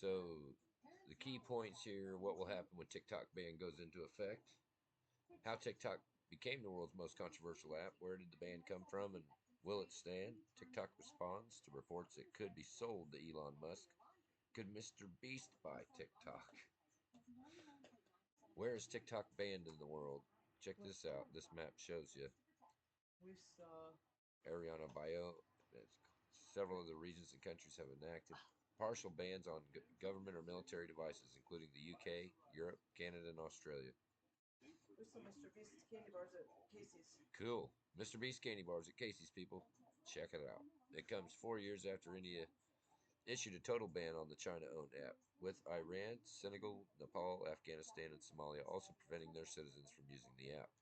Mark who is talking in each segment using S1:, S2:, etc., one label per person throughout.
S1: So, the key points here: what will happen when TikTok ban goes into effect? How TikTok became the world's most controversial app? Where did the ban come from, and will it stand? TikTok responds to reports it could be sold to Elon Musk. Could Mr. Beast buy TikTok? Where is TikTok banned in the world? Check this out. This map shows you
S2: We saw.
S1: Ariana Bio. Several of the regions and countries have enacted partial bans on government or military devices, including the UK, Europe, Canada, and Australia.
S2: We saw Mr. Beast candy bars at Casey's.
S1: Cool. Mr. Beast candy bars at Casey's, people. Check it out. It comes 4 years after India issued a total ban on the China owned app, with Iran, Senegal, Nepal, Afghanistan, and Somalia also preventing their citizens from using the app.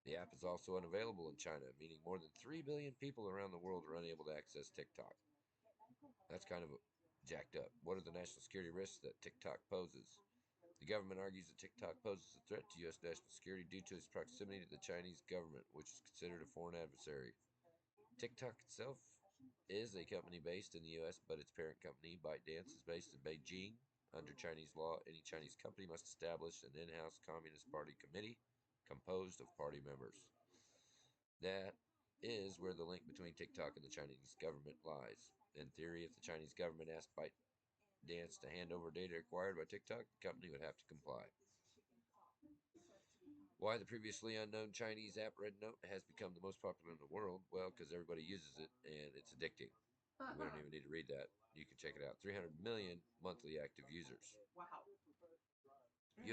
S1: The app is also unavailable in China, meaning more than 3 billion people around the world are unable to access TikTok. That's kind of jacked up. What are the national security risks that TikTok poses? The government argues that TikTok poses a threat to U.S. national security due to its proximity to the Chinese government, which is considered a foreign adversary. TikTok itself is a company based in the U.S., but its parent company, ByteDance, is based in Beijing. Under Chinese law, any Chinese company must establish an in-house Communist Party committee composed of party members. That is where the link between TikTok and the Chinese government lies. In theory, if the Chinese government asked ByteDance to hand over data acquired by TikTok, the company would have to comply. Why the previously unknown Chinese app Red Note has become the most popular in the world? Well, because everybody uses it and it's addicting. We don't even need to read that. You can check it out. 300 million monthly active users.
S2: Wow.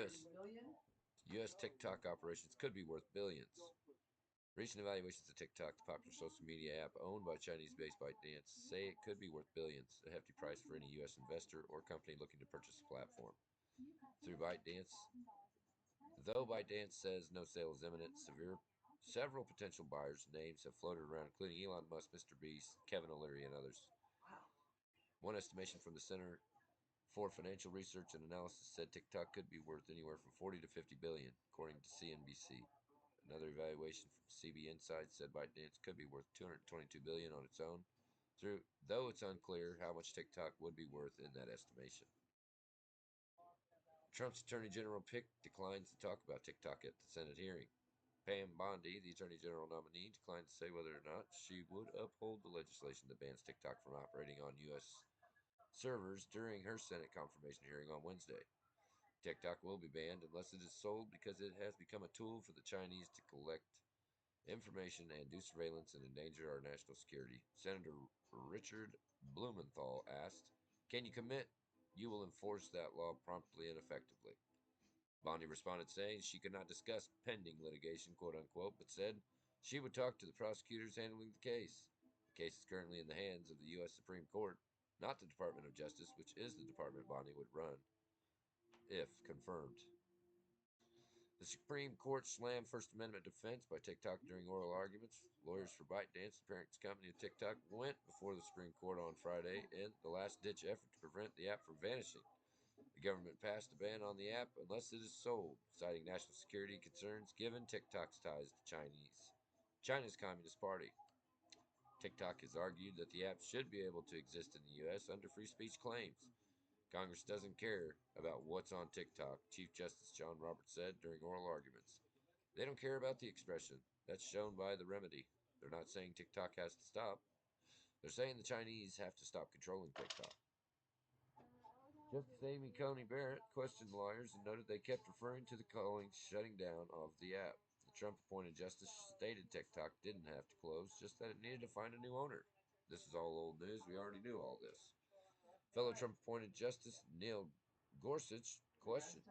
S1: US,
S2: Million?
S1: US TikTok operations could be worth billions. Recent evaluations of TikTok, the popular social media app owned by Chinese-based ByteDance, say it could be worth billions, a hefty price for any U.S. investor or company looking to purchase the platform. Through ByteDance, though ByteDance says no sale is imminent, several potential buyers' names have floated around, including Elon Musk, Mr. Beast, Kevin O'Leary, and others.
S2: Wow.
S1: One estimation from the Center for Financial Research and Analysis said TikTok could be worth anywhere from 40 to 50 billion, according to CNBC. Another evaluation from CB Insights said ByteDance could be worth 222 billion on its own, though it's unclear how much TikTok would be worth in that estimation. Trump's Attorney General pick declines to talk about TikTok at the Senate hearing. Pam Bondi, the Attorney General nominee, declined to say whether or not she would uphold the legislation that bans TikTok from operating on U.S. servers during her Senate confirmation hearing on Wednesday. TikTok will be banned unless it is sold because it has become a tool for the Chinese to collect information and do surveillance and endanger our national security. Senator Richard Blumenthal asked, "Can you commit you will enforce that law promptly and effectively?" Bondi responded saying she could not discuss pending litigation, quote unquote, but said she would talk to the prosecutors handling the case. The case is currently in the hands of the U.S. Supreme Court, not the Department of Justice, which is the department Bondi would run if confirmed. The Supreme Court slammed First Amendment defense by TikTok during oral arguments. Lawyers for ByteDance, the parent company of TikTok, went before the Supreme Court on Friday in the last-ditch effort to prevent the app from vanishing. The government passed a ban on the app unless it is sold, citing national security concerns given TikTok's ties to China's Communist Party. TikTok has argued that the app should be able to exist in the U.S. under free speech claims. Congress doesn't care about what's on TikTok, Chief Justice John Roberts said during oral arguments. They don't care about the expression. That's shown by the remedy. They're not saying TikTok has to stop. They're saying the Chinese have to stop controlling TikTok. Justice Amy Coney Barrett questioned lawyers and noted they kept referring to the calling shutting down of the app. The Trump-appointed justice stated TikTok didn't have to close, just that it needed to find a new owner. This is all old news. We already knew all this. Fellow Trump-appointed Justice Neil Gorsuch questioned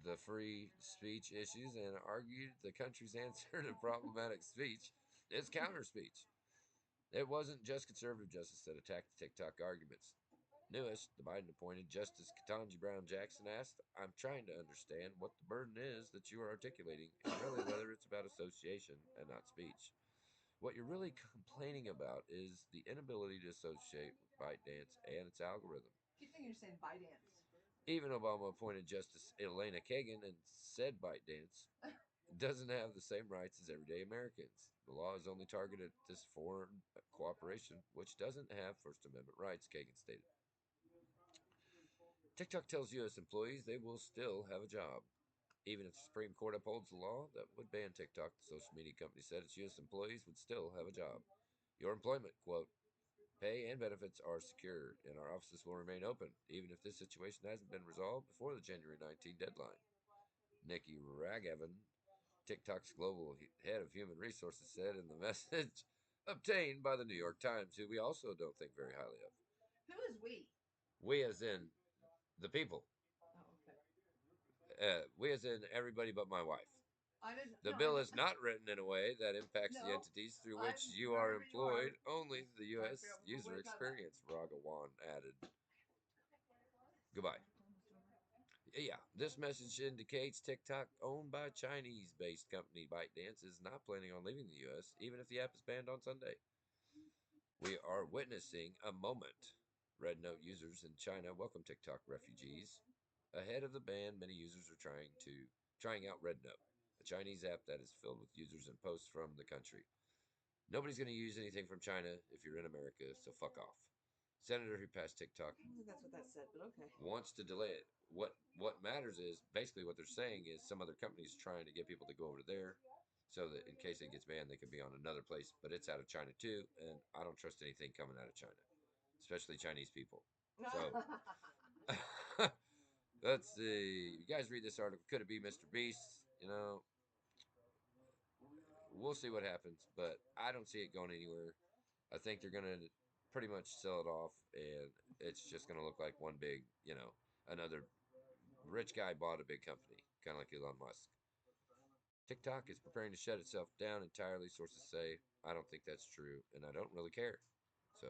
S1: the free speech issues and argued the country's answer to problematic speech is counter speech. It wasn't just conservative justice that attacked the TikTok arguments. Newest, the Biden appointed Justice Ketanji Brown Jackson asked, "I'm trying to understand what the burden is that you are articulating, and really whether it's about association and not speech. What you're really complaining about is the inability to associate with ByteDance and its algorithm."
S2: Keep thinking you're saying ByteDance.
S1: Even Obama appointed Justice Elena Kagan and said ByteDance doesn't have the same rights as everyday Americans. The law is only targeted at this foreign cooperation, which doesn't have First Amendment rights, Kagan stated. TikTok tells U.S. employees they will still have a job. Even if the Supreme Court upholds the law that would ban TikTok, the social media company said its U.S. employees would still have a job. Your employment, quote, pay and benefits are secure, and our offices will remain open, even if this situation hasn't been resolved before the January 19 deadline. Nikki Ragavan, TikTok's global head of human resources, said in the message obtained by the New York Times, who we also don't think very highly of.
S2: Who is we?
S1: We, as in the people.
S2: Oh, okay.
S1: We, as in everybody but my wife.
S2: I didn't.
S1: The
S2: No,
S1: bill is not written in a way that impacts the
S2: No,
S1: entities through
S2: I'm
S1: which you are
S2: wherever you are.
S1: employed, only the U.S.
S2: Trying to figure out
S1: user
S2: what we're talking about.
S1: experience, Ragawan added. Goodbye. Yeah, this message indicates TikTok, owned by a Chinese-based company ByteDance, is not planning on leaving the U.S., even if the app is banned on Sunday. We are witnessing a moment. Red Note users in China welcome TikTok refugees. Ahead of the ban, many users are trying out Red Note, a Chinese app that is filled with users and posts from the country. Nobody's going to use anything from China if you're in America, so fuck off. Senator who passed TikTok
S2: I don't think that's what that said, but okay.
S1: wants to delay it. What matters is basically what they're saying is some other companies trying to get people to go over there so that in case it gets banned, they can be on another place. But it's out of China too, and I don't trust anything coming out of China, especially Chinese people. So let's see. You guys read this article. Could it be Mr. Beast? You know, we'll see what happens, but I don't see it going anywhere. I think they're gonna pretty much sell it off, and it's just gonna look like one big, another rich guy bought a big company, kind of like Elon Musk. TikTok is preparing to shut itself down entirely, sources say. I don't think that's true, and I don't really care. So